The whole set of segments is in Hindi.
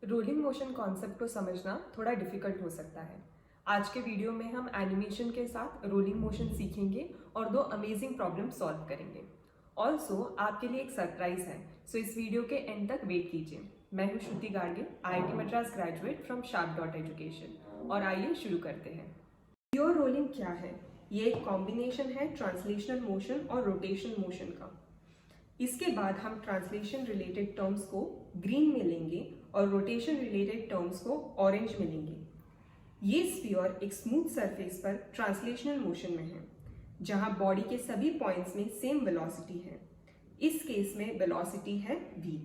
रोलिंग मोशन कॉन्सेप्ट को समझना थोड़ा डिफिकल्ट हो सकता है। आज के वीडियो में हम एनिमेशन के साथ रोलिंग मोशन सीखेंगे और दो अमेजिंग प्रॉब्लम सॉल्व करेंगे। ऑल्सो आपके लिए एक सरप्राइज है, सो इस वीडियो के एंड तक वेट कीजिए। मैं हूँ श्रुति गार्गे, IIT Madras graduate from sharp education. और आइए शुरू करते हैं। प्योर रोलिंग क्या है? ये एक कॉम्बिनेशन है ट्रांसलेशनल मोशन और रोटेशनल मोशन का। इसके बाद हम ट्रांसलेशन रिलेटेड टर्म्स को ग्रीन में लेंगे और रोटेशन रिलेटेड टर्म्स को ऑरेंज में लेंगे। ये स्फीयर एक स्मूथ सरफेस पर ट्रांसलेशनल मोशन में है, जहां बॉडी के सभी पॉइंट्स में सेम वेलोसिटी है। इस केस में वेलोसिटी है v।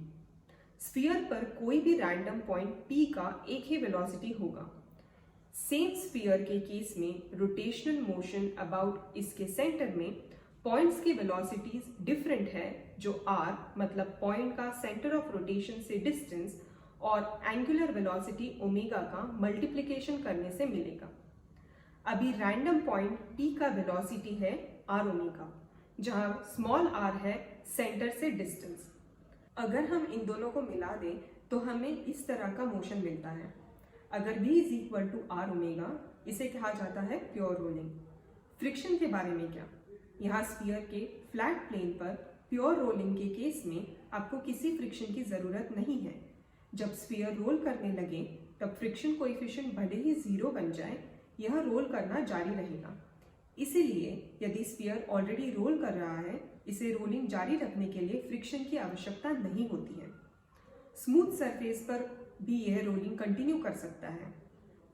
स्फीयर पर कोई भी रैंडम पॉइंट p का एक ही वेलोसिटी होगा। सेम स्फीयर के केस में रोटेशनल मोशन अबाउट इसके सेंटर में पॉइंट्स की वेलोसिटीज डिफरेंट है, जो r मतलब पॉइंट का सेंटर ऑफ रोटेशन से डिस्टेंस और एंगुलर वेलोसिटी ओमेगा का मल्टीप्लिकेशन करने से मिलेगा। अभी रैंडम पॉइंट p का वेलोसिटी है r ओमेगा, जहां स्मॉल r है सेंटर से डिस्टेंस। अगर हम इन दोनों को मिला दें तो हमें इस तरह का मोशन मिलता है। अगर v is equal to r omega, इसे कहा जाता है प्योर रोलिंग। फ्रिक्शन के बारे में क्या? यहाँ स्फीयर के फ्लैट प्लेन पर प्योर रोलिंग के केस में आपको किसी फ्रिक्शन की जरूरत नहीं है। जब स्फीयर रोल करने लगे तब फ्रिक्शन कोएफिशिएंट भले ही 0 बन जाए, यह रोल करना जारी रहेगा। इसीलिए यदि स्फीयर ऑलरेडी रोल कर रहा है, इसे रोलिंग जारी रखने के लिए फ्रिक्शन की आवश्यकता नहीं होती है। स्मूथ सरफेस पर भी यह रोलिंग कंटिन्यू कर सकता है।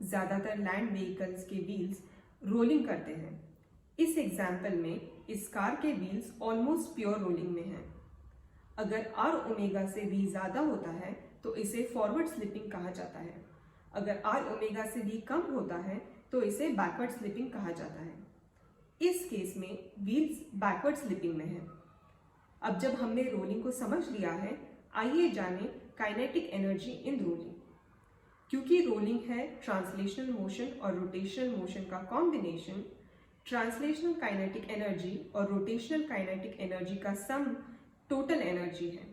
ज्यादातर लैंड व्हीकल्स के व्हील्स रोलिंग करते हैं। इस एग्जाम्पल में इस कार के व्हील्स ऑलमोस्ट प्योर रोलिंग में हैं। अगर r ओमेगा से v ज्यादा होता है तो इसे फॉरवर्ड स्लिपिंग कहा जाता है। अगर r ओमेगा से v कम होता है तो इसे बैकवर्ड स्लिपिंग कहा जाता है। इस केस में व्हील्स बैकवर्ड स्लिपिंग में है। अब जब हमने रोलिंग को समझ लिया है, आइए जानें काइनेटिक एनर्जी इन रोलिंग। क्योंकि रोलिंग है ट्रांसलेशनल मोशन और रोटेशनल मोशन का कॉम्बिनेशन, ट्रांसलेशनल काइनेटिक एनर्जी और रोटेशनल काइनेटिक एनर्जी का सम टोटल एनर्जी है।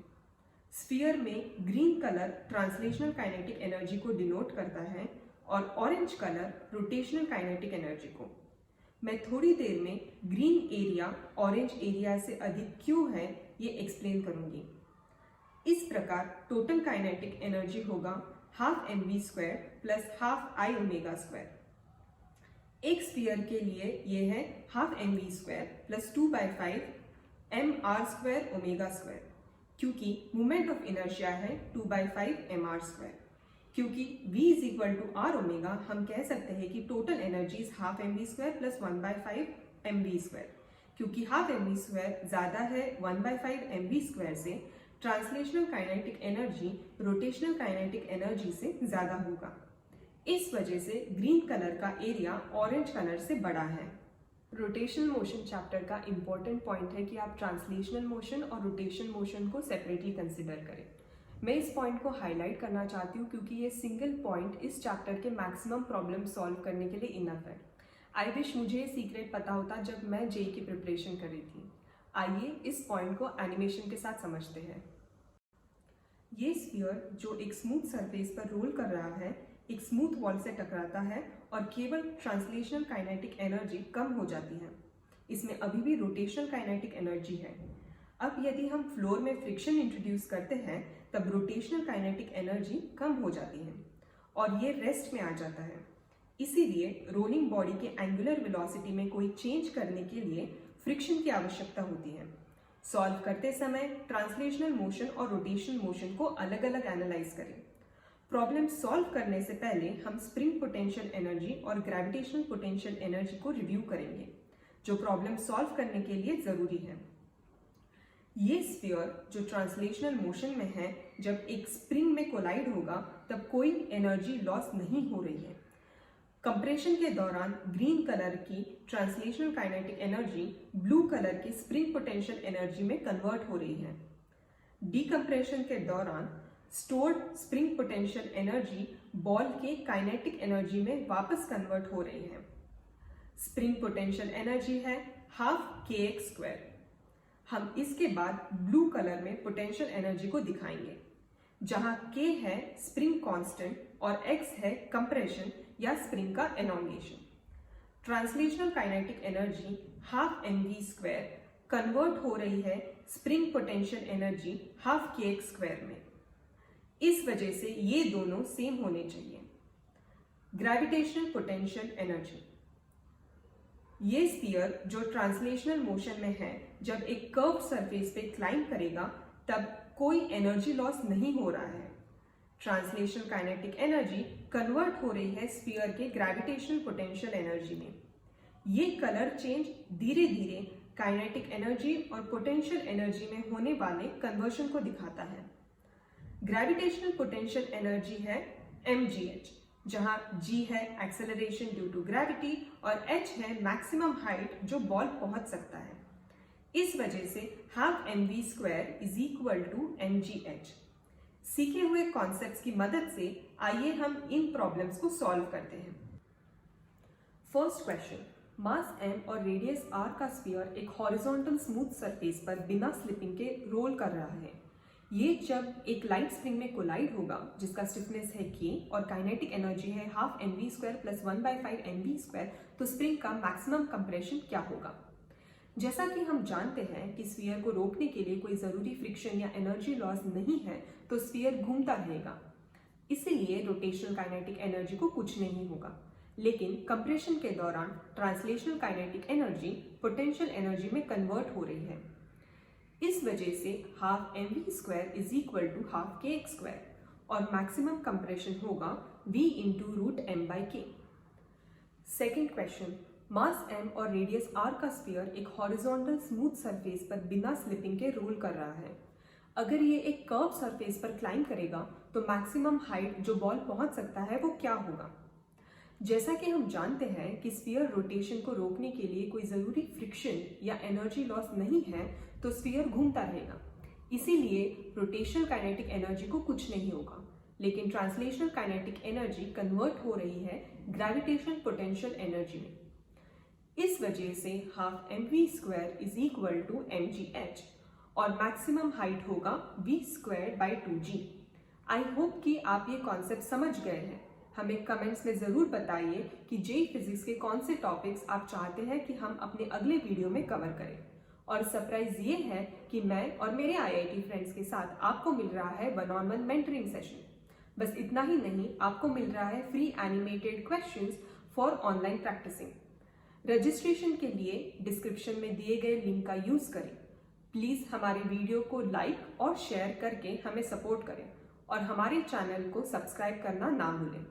स्फीयर में green colour translational kinetic energy को डिनोट करता है और orange colour rotational kinetic energy को। मैं थोड़ी देर में ग्रीन एरिया ऑरेंज एरिया से अधिक क्यों है ये एक्सप्लेन करूंगी। इस प्रकार टोटल काइनेटिक एनर्जी होगा half mv² plus half I omega square. एक स्फीयर के लिए यह है half mv² plus 2/5 mr² omega square, क्योंकि मोमेंट ऑफ इनर्शिया है 2/5 mr²। क्योंकि v is equal to r omega, हम कह सकते हैं कि total energy is half mv² plus 1/5 mv²। क्योंकि हाफ mv² ज्यादा है 1/5 mv² से, translational kinetic energy rotational kinetic energy से ज्यादा होगा। इस वजह से ग्रीन कलर का एरिया ऑरेंज कलर से बड़ा है। रोटेशनल मोशन चैप्टर का इंपॉर्टेंट पॉइंट है कि आप ट्रांसलेशनल मोशन और रोटेशनल मोशन को सेपरेटली कंसिडर करें। मैं इस पॉइंट को हाईलाइट करना चाहती हूँ क्योंकि ये सिंगल पॉइंट इस चैप्टर के मैक्सिमम प्रॉब्लम सॉल्व करने के लिए इनफ है। आई विश मुझे ये सीक्रेट पता होता जब मैं जेई की प्रिपरेशन कर रही थी। आइए इस पॉइंट को एनिमेशन के साथ समझते हैं। ये स्फीयर जो एक स्मूथ सरफेस पर रोल कर रहा है, एक स्मूथ वॉल से टकराता है और केवल ट्रांसलेशनल काइनेटिक एनर्जी कम हो जाती है। इसमें अभी भी रोटेशनल काइनेटिक एनर्जी है। अब यदि हम फ्लोर में फ्रिक्शन इंट्रोड्यूस करते हैं तब रोटेशनल काइनेटिक एनर्जी कम हो जाती है और ये रेस्ट में आ जाता है। इसीलिए रोलिंग बॉडी के एंगुलर वेलोसिटी में कोई चेंज करने के लिए फ्रिक्शन की आवश्यकता होती है। सॉल्व करते समय ट्रांसलेशनल मोशन और रोटेशनल मोशन को अलग अलग एनालाइज करें। प्रॉब्लम सॉल्व करने से पहले हम स्प्रिंग पोटेंशियल एनर्जी और ग्रेविटेशनल पोटेंशियल एनर्जी को रिव्यू करेंगे, जो प्रॉब्लम सॉल्व करने के लिए जरूरी है। ये स्फीयर जो ट्रांसलेशनल मोशन में है, जब एक स्प्रिंग में कोलाइड होगा तब कोई एनर्जी लॉस नहीं हो रही है। कंप्रेशन के दौरान ग्रीन कलर की translational kinetic energy blue colour की स्प्रिंग पोटेंशियल एनर्जी में कन्वर्ट हो रही है। डीकंप्रेशन के दौरान stored spring potential energy ball के काइनेटिक एनर्जी में वापस कन्वर्ट हो रही है। स्प्रिंग पोटेंशियल एनर्जी है हाफ kx²। हम इसके बाद ब्लू कलर में पोटेंशियल एनर्जी को दिखाएंगे। जहां K है स्प्रिंग कांस्टेंट और X है कंप्रेशन या स्प्रिंग का elongation. Translational kinetic energy half mv² convert हो रही है spring potential energy half kx² में। इस वजह से ये दोनों सेम होने चाहिए। ग्रेविटेशनल पोटेंशियल एनर्जी, ये स्फीयर जो ट्रांसलेशनल मोशन में है, जब एक कर्व सरफेस पे क्लाइंब करेगा तब कोई एनर्जी लॉस नहीं हो रहा है। ट्रांसलेशनल काइनेटिक एनर्जी कन्वर्ट हो रही है स्फीयर के ग्रेविटेशनल पोटेंशियल एनर्जी में। ये कलर चेंज धीरे धीरे काइनेटिक एनर्जी और पोटेंशियल एनर्जी में होने वाले कन्वर्शन को दिखाता है। ग्रेविटेशनल पोटेंशियल एनर्जी है mgh, जहां g है एक्सेलरेशन ड्यू टू ग्रेविटी और h है मैक्सिमम हाइट जो बॉल पहुंच सकता है। इस वजह से half mv² is equal to mgh। सीखे हुए कॉन्सेप्ट्स की मदद से आइए हम इन प्रॉब्लम्स को सॉल्व करते हैं। फर्स्ट क्वेश्चन, मास m और रेडियस r का स्फीयर एक हॉरिजॉन्टल स्मूथ सरफेस पर बिना स्लिपिंग के रोल कर रहा है। ये जब एक लाइट स्प्रिंग में कोलाइड होगा जिसका स्टिफनेस है k और काइनेटिक एनर्जी है हाफ mv² प्लस 1/5 mv², तो स्प्रिंग का मैक्सिमम कंप्रेशन क्या होगा? जैसा कि हम जानते हैं कि स्फीयर को रोकने के लिए कोई ज़रूरी फ्रिक्शन या एनर्जी लॉस नहीं है, तो स्फीयर घूमता रहेगा, इसीलिए रोटेशनल काइनेटिक एनर्जी को कुछ नहीं होगा। लेकिन कंप्रेशन के दौरान translational kinetic energy potential energy में कन्वर्ट हो रही है। इस वजह से half mv² is equal to half kx² और मैक्सिमम कंप्रेशन होगा v into root m/k। Second question, mass m और रेडियस r का स्फीयर एक हॉरिजॉन्टल स्मूथ सरफेस पर बिना स्लिपिंग के रोल कर रहा है। अगर ये एक कर्व सरफेस पर क्लाइंब करेगा तो मैक्सिमम हाइट जो बॉल पहुंच सकता है वो क्या होगा? जैसा कि हम जानते हैं कि स्फीयर रोटेशन को रोकने के लिए कोई ज़रूरी फ्रिक्शन या एनर्जी लॉस नहीं है, तो स्फीयर घूमता रहेगा, इसीलिए रोटेशनल काइनेटिक एनर्जी को कुछ नहीं होगा। लेकिन ट्रांसलेशनल काइनेटिक एनर्जी कन्वर्ट हो रही है ग्रेविटेशनल पोटेंशियल एनर्जी में। इस वजह से half mv² is equal to mgh और मैक्सिमम हाइट होगा v²/2g। आई होप कि आप ये कॉन्सेप्ट समझ गए हैं। हमें कमेंट्स में ज़रूर बताइए कि जेईई फिजिक्स के कौन से टॉपिक्स आप चाहते हैं कि हम अपने अगले वीडियो में कवर करें। और सरप्राइज ये है कि मैं और मेरे IIT फ्रेंड्स के साथ आपको मिल रहा है 1-on-1 मेंटरिंग सेशन। बस इतना ही नहीं, आपको मिल रहा है free animated questions for online practising. Registration के लिए डिस्क्रिप्शन में दिए गए लिंक का यूज़ करें। प्लीज़ हमारे वीडियो को लाइक और शेयर करके हमें सपोर्ट करें और हमारे चैनल को सब्सक्राइब करना ना भूलें।